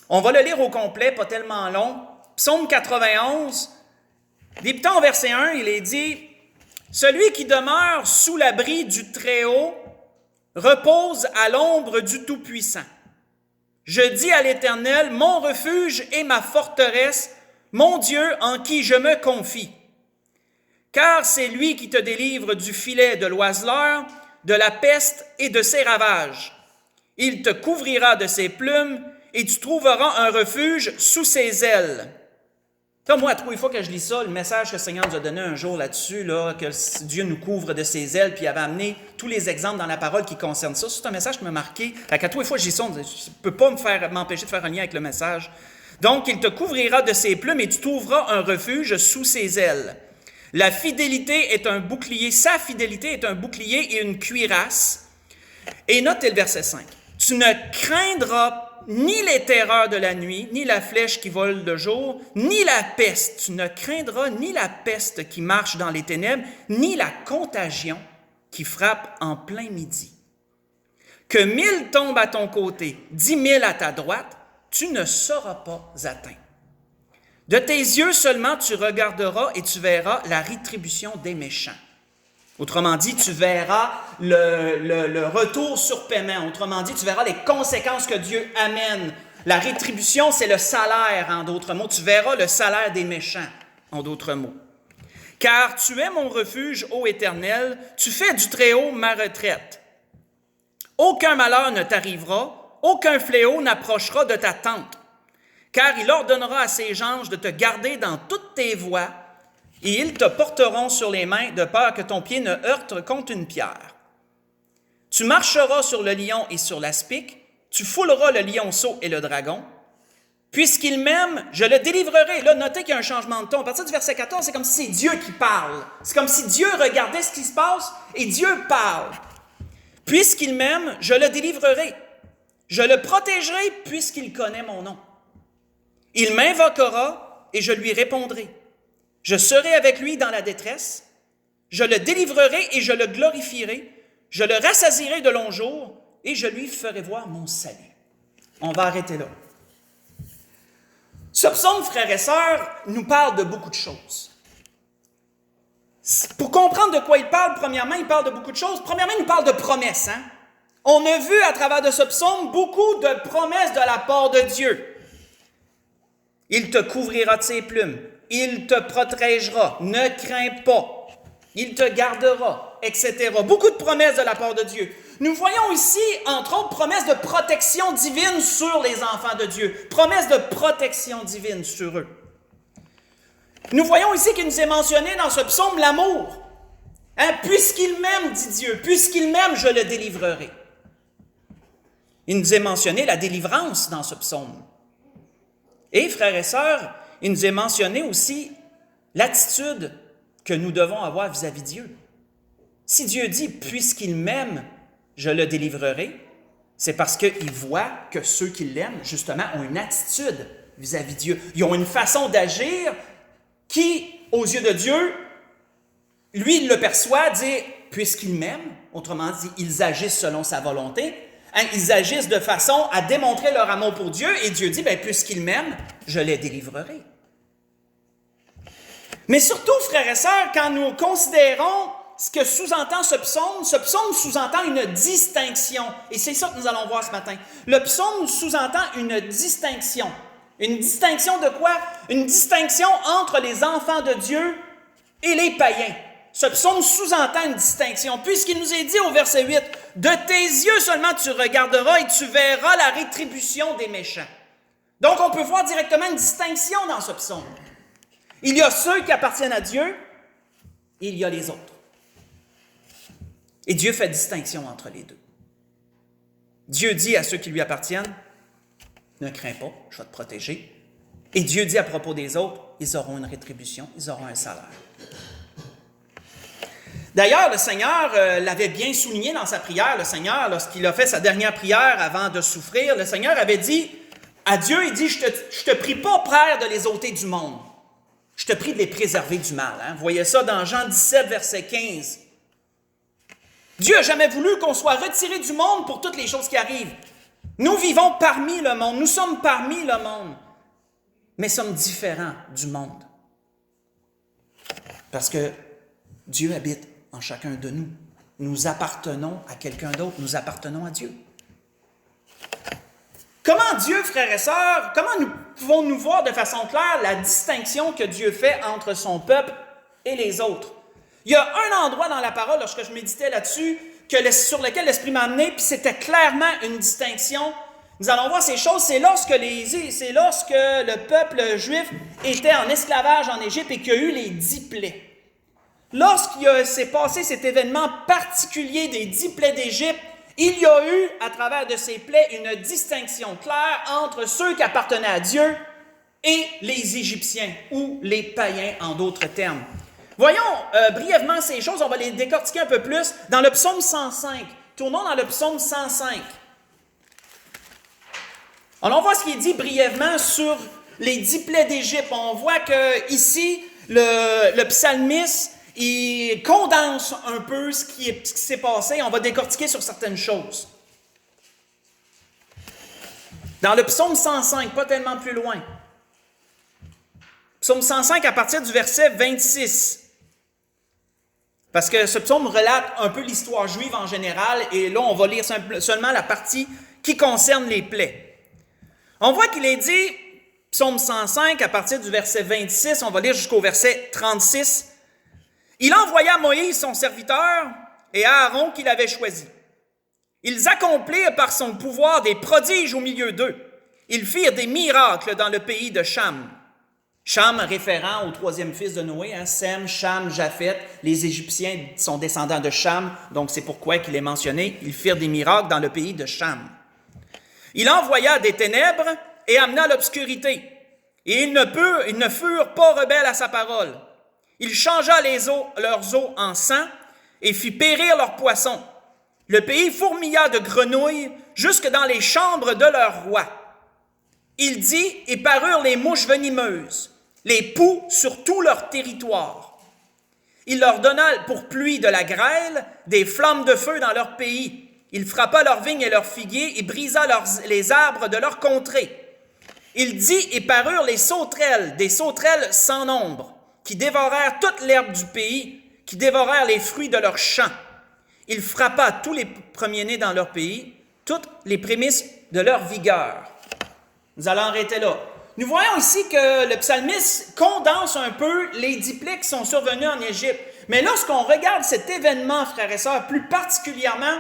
On va le lire au complet, pas tellement long. Psaume 91, débutant au verset 1, il est dit « Celui qui demeure sous l'abri du Très-Haut repose à l'ombre du Tout-Puissant. Je dis à l'Éternel, mon refuge et ma forteresse, mon Dieu en qui je me confie. Car c'est lui qui te délivre du filet de l'oiseleur, de la peste et de ses ravages. Il te couvrira de ses plumes et tu trouveras un refuge sous ses ailes. » Moi, à trois fois que je lis ça, le message que le Seigneur nous a donné un jour là-dessus, là, que Dieu nous couvre de ses ailes, puis il avait amené tous les exemples dans la parole qui concernent ça. C'est un message qui m'a marqué. À trois fois que je lis ça, je ne peux pas m'empêcher de faire un lien avec le message. Donc, il te couvrira de ses plumes et tu trouveras un refuge sous ses ailes. La fidélité est un bouclier, sa fidélité est un bouclier et une cuirasse. Et notez le verset 5. Tu ne craindras ni les terreurs de la nuit, ni la flèche qui vole de jour, ni la peste. Tu ne craindras ni la peste qui marche dans les ténèbres, ni la contagion qui frappe en plein midi. Que 1000 tombent à ton côté, 10 000 à ta droite, tu ne seras pas atteint. De tes yeux seulement tu regarderas et tu verras la rétribution des méchants. Autrement dit, tu verras le retour sur paiement. Autrement dit, tu verras les conséquences que Dieu amène. La rétribution, c'est le salaire, en d'autres mots. Tu verras le salaire des méchants, en d'autres mots. Car tu es mon refuge, ô Éternel, tu fais du Très-Haut ma retraite. Aucun malheur ne t'arrivera, aucun fléau n'approchera de ta tente. Car il ordonnera à ses anges de te garder dans toutes tes voies, et ils te porteront sur les mains de peur que ton pied ne heurte contre une pierre. Tu marcheras sur le lion et sur l'aspic, tu fouleras le lionceau et le dragon. Puisqu'il m'aime, je le délivrerai. Là, notez qu'il y a un changement de ton. À partir du verset 14, c'est comme si c'est Dieu qui parle. C'est comme si Dieu regardait ce qui se passe et Dieu parle. Puisqu'il m'aime, je le délivrerai. Je le protégerai puisqu'il connaît mon nom. Il m'invoquera et je lui répondrai. Je serai avec lui dans la détresse, je le délivrerai et je le glorifierai, je le rassasierai de longs jours et je lui ferai voir mon salut. On va arrêter là. Ce psaume, frères et sœurs, nous parle de beaucoup de choses. Pour comprendre de quoi il parle, premièrement, il parle de beaucoup de choses. Premièrement, il nous parle de promesses. On a vu à travers de ce psaume beaucoup de promesses de la part de Dieu. Il te couvrira de ses plumes. Il te protégera, ne crains pas, il te gardera, etc. Beaucoup de promesses de la part de Dieu. Nous voyons ici, entre autres, promesses de protection divine sur les enfants de Dieu. Promesses de protection divine sur eux. Nous voyons ici qu'il nous est mentionné dans ce psaume l'amour. Puisqu'il m'aime, dit Dieu, puisqu'il m'aime, je le délivrerai. Il nous est mentionné la délivrance dans ce psaume. Et, frères et sœurs, il nous est mentionné aussi l'attitude que nous devons avoir vis-à-vis de Dieu. Si Dieu dit « puisqu'il m'aime, je le délivrerai », c'est parce qu'il voit que ceux qui l'aiment, justement, ont une attitude vis-à-vis de Dieu. Ils ont une façon d'agir qui, aux yeux de Dieu, lui, il le perçoit, dit « puisqu'il m'aime », autrement dit, ils agissent selon sa volonté. Ils agissent de façon à démontrer leur amour pour Dieu et Dieu dit, puisqu'il m'aime, je les délivrerai. Mais surtout, frères et sœurs, quand nous considérons ce que sous-entend ce psaume sous-entend une distinction. Et c'est ça que nous allons voir ce matin. Le psaume sous-entend une distinction. Une distinction de quoi? Une distinction entre les enfants de Dieu et les païens. Ce psaume sous-entend une distinction, puisqu'il nous est dit au verset 8, « De tes yeux seulement tu regarderas et tu verras la rétribution des méchants. » Donc, on peut voir directement une distinction dans ce psaume. Il y a ceux qui appartiennent à Dieu et il y a les autres. Et Dieu fait distinction entre les deux. Dieu dit à ceux qui lui appartiennent, « Ne crains pas, je vais te protéger. » Et Dieu dit à propos des autres, ils auront une rétribution, ils auront un salaire. D'ailleurs, le Seigneur l'avait bien souligné dans sa prière. Le Seigneur, lorsqu'il a fait sa dernière prière avant de souffrir, le Seigneur avait dit à Dieu, il dit, je te prie pas, Père, de les ôter du monde. Je te prie de les préserver du mal. Vous voyez ça dans Jean 17, verset 15. Dieu n'a jamais voulu qu'on soit retiré du monde pour toutes les choses qui arrivent. Nous vivons parmi le monde, nous sommes parmi le monde, mais sommes différents du monde. Parce que Dieu habite en chacun de nous. Nous appartenons à quelqu'un d'autre, nous appartenons à Dieu. Comment Dieu, frères et sœurs, comment nous pouvons-nous voir de façon claire la distinction que Dieu fait entre son peuple et les autres? Il y a un endroit dans la parole, lorsque je méditais là-dessus, sur lequel l'Esprit m'a amené, puis c'était clairement une distinction. Nous allons voir ces choses, c'est lorsque le peuple juif était en esclavage en Égypte et qu'il y a eu les 10 plaies. Lorsqu'il s'est passé cet événement particulier des 10 plaies d'Égypte, il y a eu, à travers de ces plaies, une distinction claire entre ceux qui appartenaient à Dieu et les Égyptiens, ou les païens en d'autres termes. Voyons brièvement ces choses, on va les décortiquer un peu plus dans le psaume 105. Tournons dans le psaume 105. Alors, on voit ce qui est dit brièvement sur les 10 plaies d'Égypte. On voit que ici, le psalmiste, il condense un peu ce qui s'est passé. On va décortiquer sur certaines choses. Dans le psaume 105, pas tellement plus loin. Psaume 105 à partir du verset 26. Parce que ce psaume relate un peu l'histoire juive en général, et là, on va lire seulement la partie qui concerne les plaies. On voit qu'il est dit, psaume 105, à partir du verset 26, on va lire jusqu'au verset 36. Il envoya Moïse, son serviteur, et Aaron qu'il avait choisi. Ils accomplirent par son pouvoir des prodiges au milieu d'eux. Ils firent des miracles dans le pays de Cham. Cham, référent au troisième fils de Noé, Sem, Cham, Japhet. Les Égyptiens sont descendants de Cham, donc c'est pourquoi qu'il est mentionné. Ils firent des miracles dans le pays de Cham. Il envoya des ténèbres et amena l'obscurité. Et ils ne furent pas rebelles à sa parole. Il changea leurs eaux en sang et fit périr leurs poissons. Le pays fourmilla de grenouilles jusque dans les chambres de leur roi. Il dit, et parurent les mouches venimeuses, les poux sur tout leur territoire. Il leur donna pour pluie de la grêle, des flammes de feu dans leur pays. Il frappa leurs vignes et leurs figuiers et brisa les arbres de leur contrée. Il dit, et parurent les sauterelles, des sauterelles sans nombre, qui dévorèrent toute l'herbe du pays, qui dévorèrent les fruits de leurs champs. Il frappa tous les premiers-nés dans leur pays, toutes les prémices de leur vigueur. Nous allons arrêter là. Nous voyons ici que le psalmiste condense un peu les 10 plaies qui sont survenues en Égypte. Mais lorsqu'on regarde cet événement, frères et sœurs, plus particulièrement,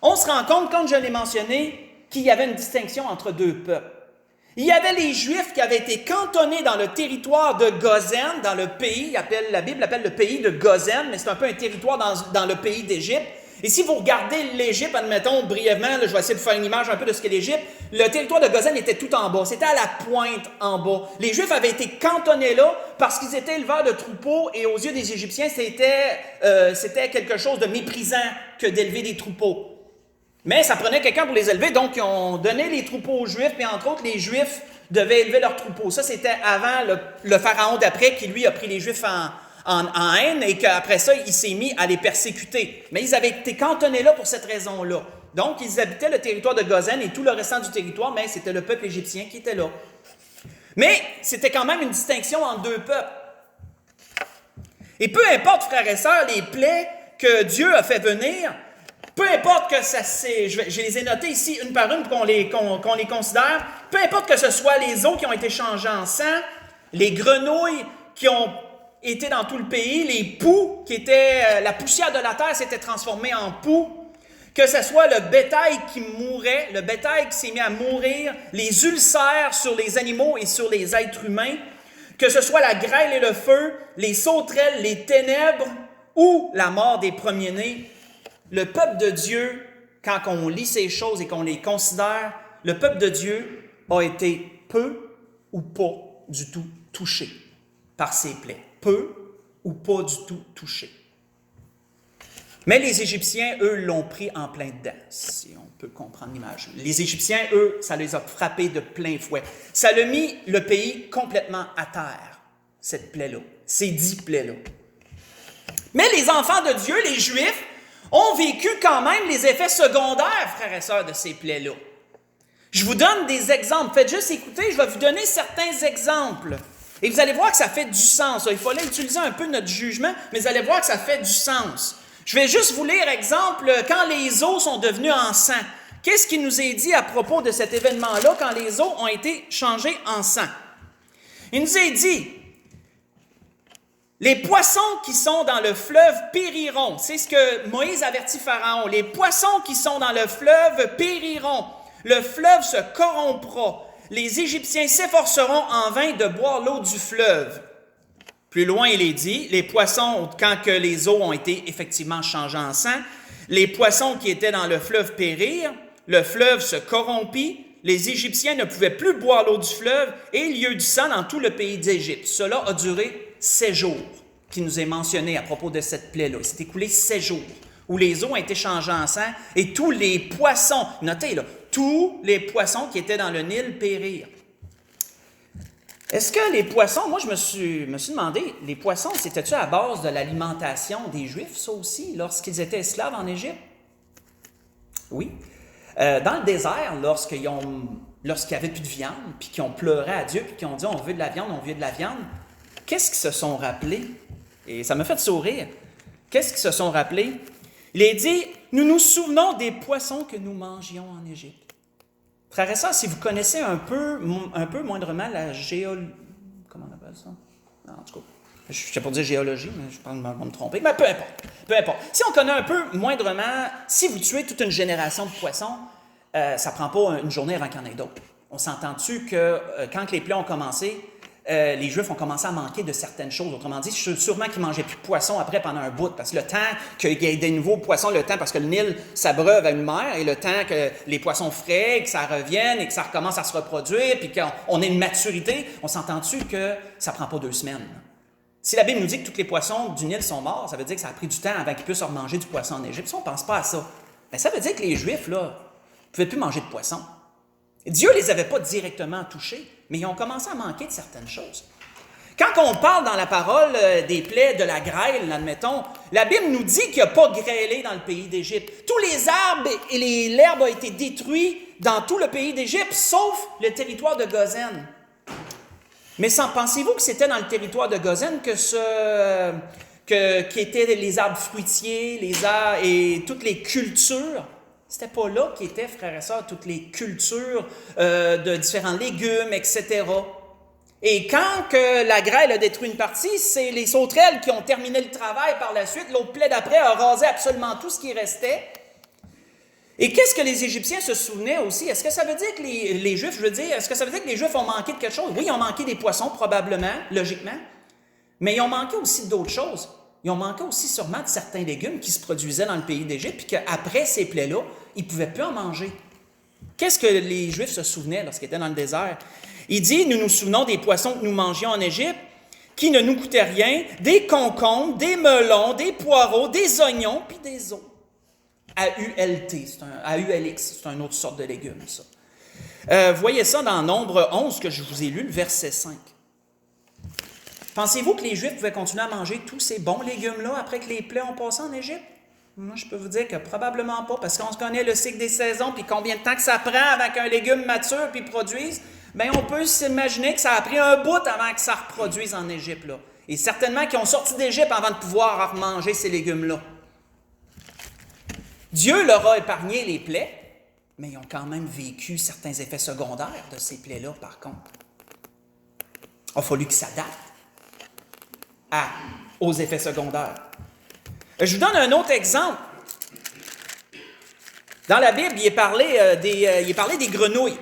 on se rend compte, comme je l'ai mentionné, qu'il y avait une distinction entre deux peuples. Il y avait les Juifs qui avaient été cantonnés dans le territoire de Gozen, dans le pays, la Bible appelle le pays de Gozen, mais c'est un peu un territoire dans le pays d'Égypte. Et si vous regardez l'Égypte, admettons brièvement, je vais essayer de faire une image un peu de ce qu'est l'Égypte, le territoire de Gozen était tout en bas, c'était à la pointe en bas. Les Juifs avaient été cantonnés là parce qu'ils étaient éleveurs de troupeaux et aux yeux des Égyptiens, c'était quelque chose de méprisant que d'élever des troupeaux. Mais ça prenait quelqu'un pour les élever, donc ils ont donné les troupeaux aux Juifs, puis entre autres, les Juifs devaient élever leurs troupeaux. Ça, c'était avant le pharaon d'après qui, lui, a pris les Juifs en haine et qu'après ça, il s'est mis à les persécuter. Mais ils avaient été cantonnés là pour cette raison-là. Donc, ils habitaient le territoire de Gozen et tout le restant du territoire, mais c'était le peuple égyptien qui était là. Mais c'était quand même une distinction entre deux peuples. Et peu importe, frères et sœurs, les plaies que Dieu a fait venir, peu importe que ça c'est, je les ai notées ici une par une pour qu'on les considère, peu importe que ce soit les eaux qui ont été changées en sang, les grenouilles qui ont été dans tout le pays, les poux qui étaient, la poussière de la terre s'était transformée en poux, que ce soit le bétail qui mourait, le bétail qui s'est mis à mourir, les ulcères sur les animaux et sur les êtres humains, que ce soit la grêle et le feu, les sauterelles, les ténèbres ou la mort des premiers-nés. Le peuple de Dieu, quand on lit ces choses et qu'on les considère, le peuple de Dieu a été peu ou pas du tout touché par ces plaies. Peu ou pas du tout touché. Mais les Égyptiens, eux, l'ont pris en plein dedans, si on peut comprendre l'image. Les Égyptiens, eux, ça les a frappés de plein fouet. Ça a mis le pays complètement à terre, cette plaie-là, ces 10 plaies-là. Mais les enfants de Dieu, les Juifs, ont vécu quand même les effets secondaires, frères et sœurs, de ces plaies-là. Je vous donne des exemples. Faites juste écouter, je vais vous donner certains exemples. Et vous allez voir que ça fait du sens. Il fallait utiliser un peu notre jugement, mais vous allez voir que ça fait du sens. Je vais juste vous lire, exemple, quand les eaux sont devenues en sang. Qu'est-ce qui nous est dit à propos de cet événement-là quand les eaux ont été changées en sang? Il nous est dit, les poissons qui sont dans le fleuve périront. C'est ce que Moïse avertit Pharaon. Les poissons qui sont dans le fleuve périront. Le fleuve se corrompra. Les Égyptiens s'efforceront en vain de boire l'eau du fleuve. Plus loin, il est dit, les poissons, quand que les eaux ont été effectivement changées en sang, les poissons qui étaient dans le fleuve périrent, le fleuve se corrompit, les Égyptiens ne pouvaient plus boire l'eau du fleuve et il y eut du sang dans tout le pays d'Égypte. Cela a duré 7 jours, qui nous est mentionné à propos de cette plaie-là. Il s'est écoulé 7 jours, où les eaux ont été changées en sang et tous les poissons, notez là, tous les poissons qui étaient dans le Nil périrent. Est-ce que les poissons, moi je me suis demandé, les poissons, c'était-tu à base de l'alimentation des Juifs, ça aussi, lorsqu'ils étaient esclaves en Égypte? Oui. Dans le désert, lorsqu'il n'y avait plus de viande, puis qu'ils ont pleuré à Dieu, puis qu'ils ont dit on veut de la viande, on veut de la viande, qu'est-ce qu'ils se sont rappelés? Et ça m'a fait sourire. Qu'est-ce qu'ils se sont rappelés? Il est dit, nous nous souvenons des poissons que nous mangions en Égypte. Frères et sœurs, si vous connaissez un peu moindrement la comment on appelle ça? Non, en tout cas, je ne sais pas dire géologie, mais je pense que je vais me tromper. Mais peu importe, peu importe. Si on connaît un peu moindrement, si vous tuez toute une génération de poissons, ça ne prend pas une journée avant qu'il y en ait d'autres. On s'entend-tu que quand les plaies ont commencé, les Juifs ont commencé à manquer de certaines choses. Autrement dit, sûrement qu'ils ne mangeaient plus de poissons après pendant un bout, parce que le temps qu'il y ait des nouveaux poissons, le temps, parce que le Nil s'abreuve à une mer, et le temps que les poissons frais, que ça revienne et que ça recommence à se reproduire, puis qu'on ait une maturité, on s'entend-tu que ça ne prend pas 2 semaines? Si la Bible nous dit que tous les poissons du Nil sont morts, ça veut dire que ça a pris du temps avant qu'ils puissent remanger du poisson en Égypte. Si on ne pense pas à ça, bien, ça veut dire que les Juifs, là, ne pouvaient plus manger de poisson. Dieu ne les avait pas directement touchés, mais ils ont commencé à manquer de certaines choses. Quand on parle dans la parole des plaies de la grêle, admettons, la Bible nous dit qu'il n'y a pas grêlé dans le pays d'Égypte. Tous les arbres et l'herbe ont été détruits dans tout le pays d'Égypte, sauf le territoire de Gozen. Mais pensez-vous que c'était dans le territoire de Gozen qui étaient les arbres fruitiers, les arbres et toutes les cultures? C'était pas là qu'étaient, frères et sœurs, toutes les cultures de différents légumes, etc. Et quand que la grêle a détruit une partie, c'est les sauterelles qui ont terminé le travail par la suite. L'autre plaie d'après a rasé absolument tout ce qui restait. Et qu'est-ce que les Égyptiens se souvenaient aussi? Est-ce que ça veut dire que les Juifs, est-ce que ça veut dire que les Juifs ont manqué de quelque chose? Oui, ils ont manqué des poissons, probablement, logiquement. Mais ils ont manqué aussi d'autres choses. Ils ont manqué aussi sûrement de certains légumes qui se produisaient dans le pays d'Égypte, puis qu'après ces plaies-là, ils ne pouvaient plus en manger. Qu'est-ce que les Juifs se souvenaient lorsqu'ils étaient dans le désert? Il dit, nous nous souvenons des poissons que nous mangions en Égypte, qui ne nous coûtaient rien, des concombres, des melons, des poireaux, des oignons, puis des os. A-U-L-T, A-U-L-X, c'est une autre sorte de légume, ça. Voyez ça dans Nombre 11 que je vous ai lu, le verset 5. Pensez-vous que les Juifs pouvaient continuer à manger tous ces bons légumes-là après que les plaies ont passé en Égypte? Moi, je peux vous dire que probablement pas, parce qu'on se connaît le cycle des saisons, puis combien de temps que ça prend avant qu'un légume mature puis produise. Bien, on peut s'imaginer que ça a pris un bout avant que ça reproduise en Égypte, là. Et certainement qu'ils ont sorti d'Égypte avant de pouvoir manger ces légumes-là. Dieu leur a épargné les plaies, mais ils ont quand même vécu certains effets secondaires de ces plaies-là, par contre. Il a fallu qu'ils s'adaptent aux effets secondaires. Je vous donne un autre exemple. Dans la Bible, il est parlé des grenouilles.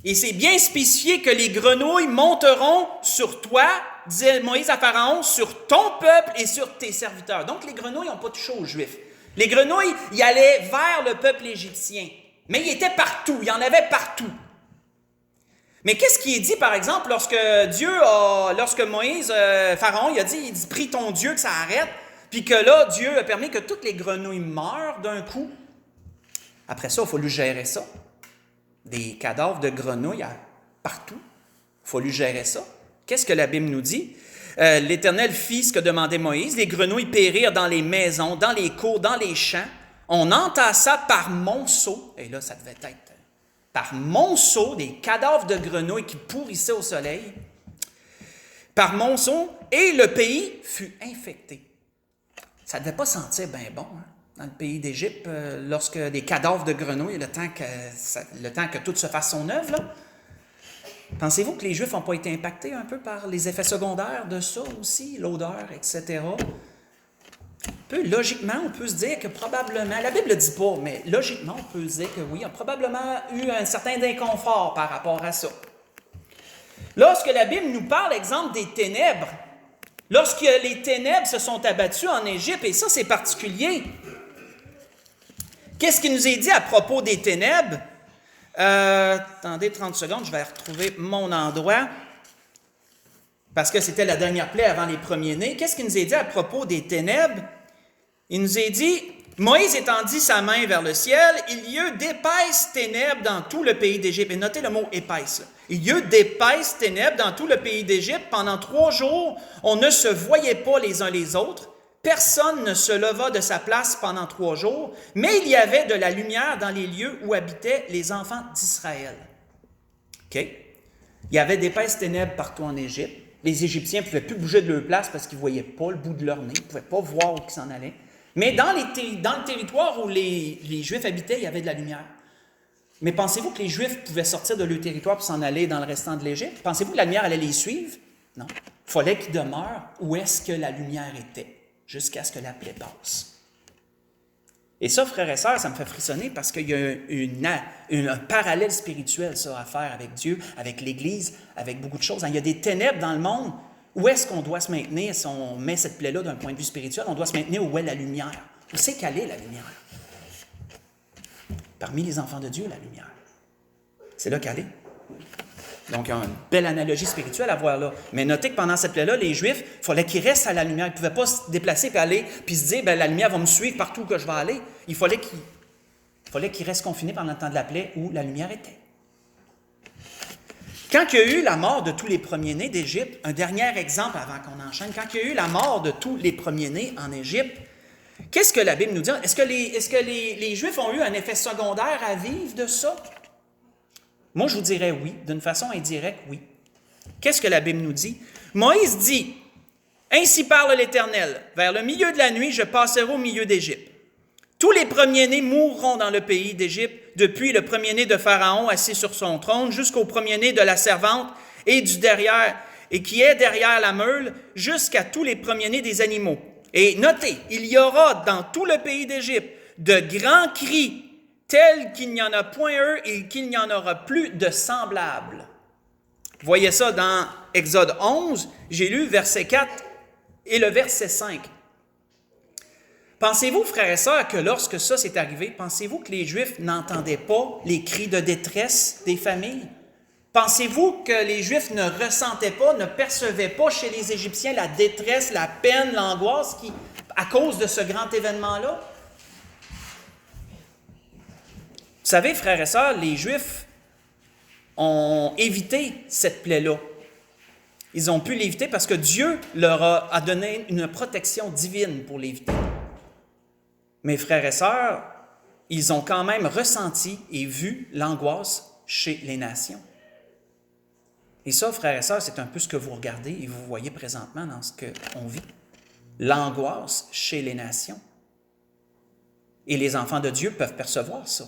Et c'est bien spécifié que les grenouilles monteront sur toi, disait Moïse à Pharaon, sur ton peuple et sur tes serviteurs. Donc, les grenouilles n'ont pas touché aux Juifs. Les grenouilles, ils allaient vers le peuple égyptien. Mais ils étaient partout, il y en avait partout. Mais qu'est-ce qui est dit, par exemple, lorsque Moïse, Pharaon, il dit, prie ton Dieu que ça arrête, puis que là, Dieu a permis que toutes les grenouilles meurent d'un coup. Après ça, il a fallu gérer ça. Des cadavres de grenouilles partout. Il a fallu gérer ça. Qu'est-ce que la Bible nous dit? L'Éternel fit ce que demandait Moïse. Les grenouilles périrent dans les maisons, dans les cours, dans les champs. On entassa par monceaux, et là, ça devait être par monceaux, des cadavres de grenouilles qui pourrissaient au soleil, par monceaux, et le pays fut infecté. Ça ne devait pas sentir bien bon, hein, dans le pays d'Égypte, lorsque des cadavres de grenouilles, le temps que tout se fasse son œuvre, là. Pensez-vous que les Juifs n'ont pas été impactés un peu par les effets secondaires de ça aussi, l'odeur, etc.? Logiquement, on peut se dire que probablement, la Bible ne le dit pas, mais logiquement, on peut se dire que oui, on a probablement eu un certain inconfort par rapport à ça. Lorsque la Bible nous parle, exemple, des ténèbres, lorsque les ténèbres se sont abattues en Égypte, et ça c'est particulier, qu'est-ce qui nous est dit à propos des ténèbres? Attendez 30 secondes, je vais retrouver mon endroit, parce que c'était la dernière plaie avant les premiers-nés. Qu'est-ce qui nous est dit à propos des ténèbres? Il nous est dit, Moïse étendit sa main vers le ciel, il y eut d'épaisses ténèbres dans tout le pays d'Égypte. Et notez le mot épaisse. Là. Il y eut d'épaisses ténèbres dans tout le pays d'Égypte. Pendant 3 jours, on ne se voyait pas les uns les autres. Personne ne se leva de sa place pendant 3 jours, mais il y avait de la lumière dans les lieux où habitaient les enfants d'Israël. OK? Il y avait d'épaisses ténèbres partout en Égypte. Les Égyptiens ne pouvaient plus bouger de leur place parce qu'ils ne voyaient pas le bout de leur nez, ils ne pouvaient pas voir où ils s'en allaient. Mais dans le territoire où les Juifs habitaient, il y avait de la lumière. Mais pensez-vous que les Juifs pouvaient sortir de leur territoire pour s'en aller dans le restant de l'Égypte? Pensez-vous que la lumière allait les suivre? Non. Il fallait qu'ils demeurent où est-ce que la lumière était, jusqu'à ce que la plaie passe. Et ça, frères et sœurs, ça me fait frissonner parce qu'il y a un parallèle spirituel, ça, à faire avec Dieu, avec l'Église, avec beaucoup de choses. Il y a des ténèbres dans le monde. Où est-ce qu'on doit se maintenir si on met cette plaie-là d'un point de vue spirituel? On doit se maintenir où est la lumière. Où c'est qu'elle est, la lumière? Parmi les enfants de Dieu, la lumière. C'est là qu'elle est. Donc, il y a une belle analogie spirituelle à voir là. Mais notez que pendant cette plaie-là, les Juifs, il fallait qu'ils restent à la lumière. Ils ne pouvaient pas se déplacer et aller, puis se dire, la lumière va me suivre partout où que je vais aller. Il fallait qu'ils restent confinés pendant le temps de la plaie où la lumière était. Quand il y a eu la mort de tous les premiers-nés d'Égypte, un dernier exemple avant qu'on enchaîne, quand il y a eu la mort de tous les premiers-nés en Égypte, qu'est-ce que la Bible nous dit? Est-ce que les Juifs ont eu un effet secondaire à vivre de ça? Moi, je vous dirais oui, d'une façon indirecte, oui. Qu'est-ce que la Bible nous dit? Moïse dit, « Ainsi parle l'Éternel, vers le milieu de la nuit, je passerai au milieu d'Égypte. Tous les premiers-nés mourront dans le pays d'Égypte, depuis le premier-né de Pharaon assis sur son trône, jusqu'au premier-né de la servante et qui est derrière la meule, jusqu'à tous les premiers-nés des animaux. Et notez, il y aura dans tout le pays d'Égypte de grands cris, tels qu'il n'y en a point eux et qu'il n'y en aura plus de semblables. » Vous voyez ça dans Exode 11, j'ai lu verset 4 et le verset 5. Pensez-vous, frères et sœurs, que lorsque ça s'est arrivé, pensez-vous que les Juifs n'entendaient pas les cris de détresse des familles? Pensez-vous que les Juifs ne ressentaient pas, ne percevaient pas chez les Égyptiens la détresse, la peine, l'angoisse à cause de ce grand événement-là? Vous savez, frères et sœurs, les Juifs ont évité cette plaie-là. Ils ont pu l'éviter parce que Dieu leur a donné une protection divine pour l'éviter. Mes frères et sœurs, ils ont quand même ressenti et vu l'angoisse chez les nations. Et ça, frères et sœurs, c'est un peu ce que vous regardez et vous voyez présentement dans ce qu'on vit. L'angoisse chez les nations. Et les enfants de Dieu peuvent percevoir ça.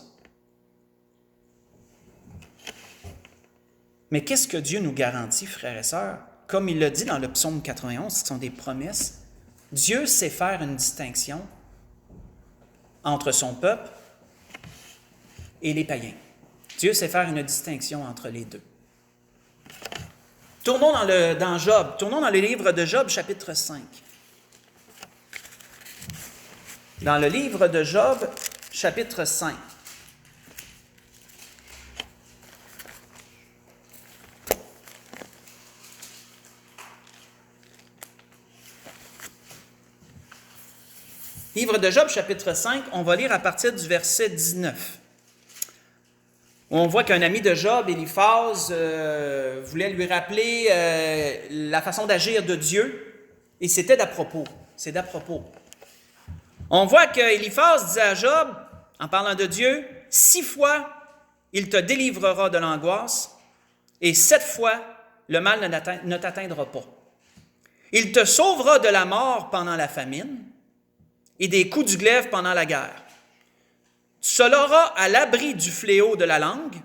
Mais qu'est-ce que Dieu nous garantit, frères et sœurs? Comme il l'a dit dans le psaume 91, ce sont des promesses. Dieu sait faire une distinction entre son peuple et les païens. Dieu sait faire une distinction entre les deux. Tournons dans Job, tournons dans le livre de Job, chapitre 5. Dans le livre de Job, chapitre 5. Livre de Job, chapitre 5, on va lire à partir du verset 19. On voit qu'un ami de Job, Éliphaz, voulait lui rappeler la façon d'agir de Dieu, et c'était d'à propos. C'est d'à propos. On voit qu'Éliphaz disait à Job, en parlant de Dieu, 6 fois il te délivrera de l'angoisse, et 7 fois, le mal ne t'atteindra pas. Il te sauvera de la mort pendant la famine et des coups du glaive pendant la guerre. Tu seras à l'abri du fléau de la langue,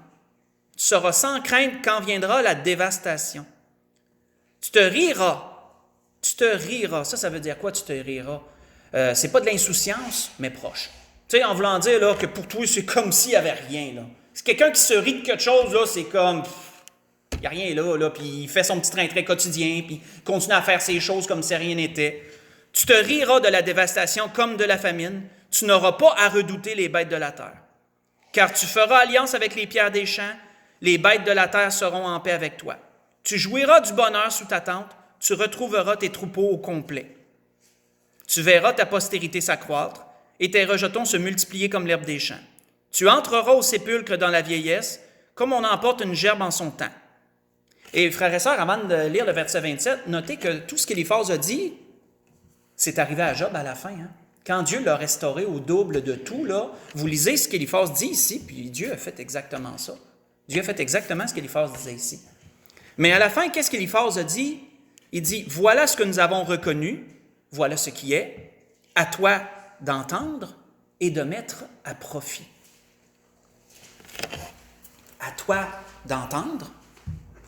tu seras sans crainte quand viendra la dévastation. Tu te riras. Ça veut dire quoi, tu te riras? C'est pas de l'insouciance, mais proche. Tu sais, en voulant dire là, que pour toi, c'est comme s'il n'y avait rien. Là. C'est quelqu'un qui se rit de quelque chose, là, c'est comme... Il n'y a rien là, puis il fait son petit train-train quotidien, puis il continue à faire ses choses comme si rien n'était. Tu te riras de la dévastation comme de la famine. Tu n'auras pas à redouter les bêtes de la terre. Car tu feras alliance avec les pierres des champs, les bêtes de la terre seront en paix avec toi. Tu jouiras du bonheur sous ta tente, tu retrouveras tes troupeaux au complet. Tu verras ta postérité s'accroître et tes rejetons se multiplier comme l'herbe des champs. Tu entreras au sépulcre dans la vieillesse, comme on emporte une gerbe en son temps. Et frères et sœurs, avant de lire le verset 27, notez que tout ce qu'Éliphaz a dit, c'est arrivé à Job à la fin. Hein? Quand Dieu l'a restauré au double de tout, là, vous lisez ce qu'Éliphaz dit ici, puis Dieu a fait exactement ça. Dieu a fait exactement ce qu'Éliphaz disait ici. Mais à la fin, qu'est-ce qu'Éliphaz a dit? Il dit, voilà ce que nous avons reconnu, voilà ce qui est, à toi d'entendre et de mettre à profit. À toi d'entendre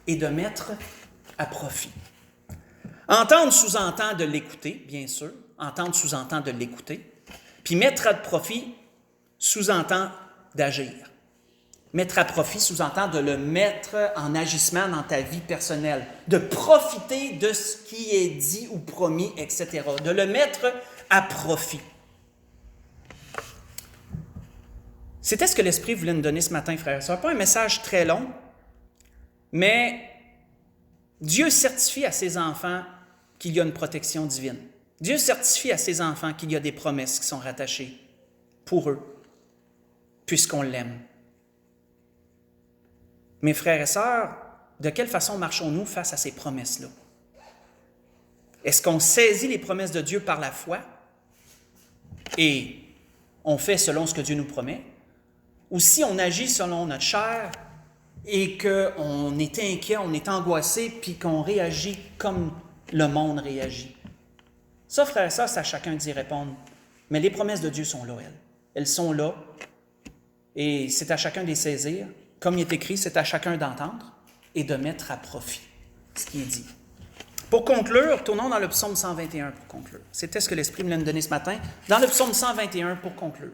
et de mettre à profit. Entendre sous-entend de l'écouter, bien sûr. Entendre sous-entend de l'écouter. Puis mettre à profit sous-entend d'agir. Mettre à profit sous-entend de le mettre en agissement dans ta vie personnelle, de profiter de ce qui est dit ou promis, etc. De le mettre à profit. C'était ce que l'Esprit voulait nous donner ce matin, frères et sœurs. Pas un message très long, mais Dieu certifie à ses enfants qu'il y a une protection divine. Dieu certifie à ses enfants qu'il y a des promesses qui sont rattachées pour eux, puisqu'on l'aime. Mes frères et sœurs, de quelle façon marchons-nous face à ces promesses-là? Est-ce qu'on saisit les promesses de Dieu par la foi et on fait selon ce que Dieu nous promet? Ou si on agit selon notre chair et qu'on est inquiet, on est angoissé, puis qu'on réagit comme le monde réagit? Ça, frères et sœurs, c'est à chacun d'y répondre. Mais les promesses de Dieu sont là, elles. Elles sont là et c'est à chacun de les saisir. Comme il est écrit, c'est à chacun d'entendre et de mettre à profit ce qui est dit. Pour conclure, tournons dans le psaume 121 pour conclure. C'était ce que l'Esprit me l'a donné ce matin. Dans le psaume 121 pour conclure.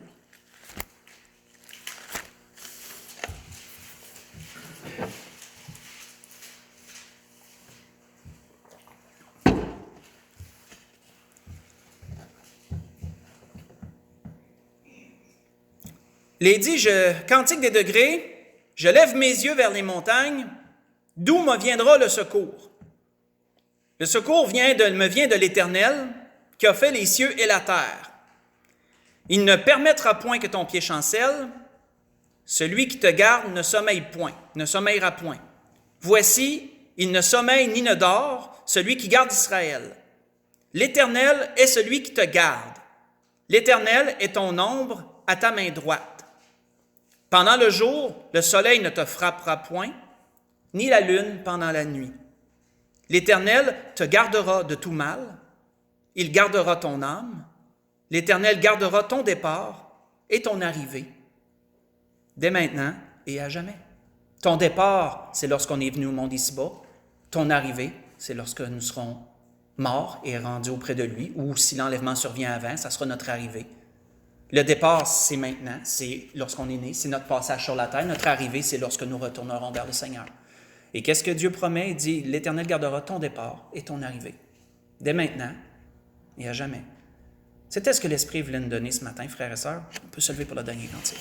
Il dit, Cantique des degrés, je lève mes yeux vers les montagnes, d'où me viendra le secours? Le secours me vient de l'Éternel, qui a fait les cieux et la terre. Il ne permettra point que ton pied chancelle, celui qui te garde ne sommeillera point. Voici, il ne sommeille ni ne dort, celui qui garde Israël. L'Éternel est celui qui te garde. L'Éternel est ton ombre à ta main droite. Pendant le jour, le soleil ne te frappera point, ni la lune pendant la nuit. L'Éternel te gardera de tout mal, il gardera ton âme, l'Éternel gardera ton départ et ton arrivée, dès maintenant et à jamais. Ton départ, c'est lorsqu'on est venu au monde ici-bas, ton arrivée, c'est lorsque nous serons morts et rendus auprès de lui, ou si l'enlèvement survient avant, ça sera notre arrivée. Le départ, c'est maintenant, c'est lorsqu'on est né, c'est notre passage sur la terre. Notre arrivée, c'est lorsque nous retournerons vers le Seigneur. Et qu'est-ce que Dieu promet? Il dit, l'Éternel gardera ton départ et ton arrivée, dès maintenant et à jamais. C'était ce que l'Esprit voulait nous donner ce matin, frères et sœurs. On peut se lever pour le dernier cantique.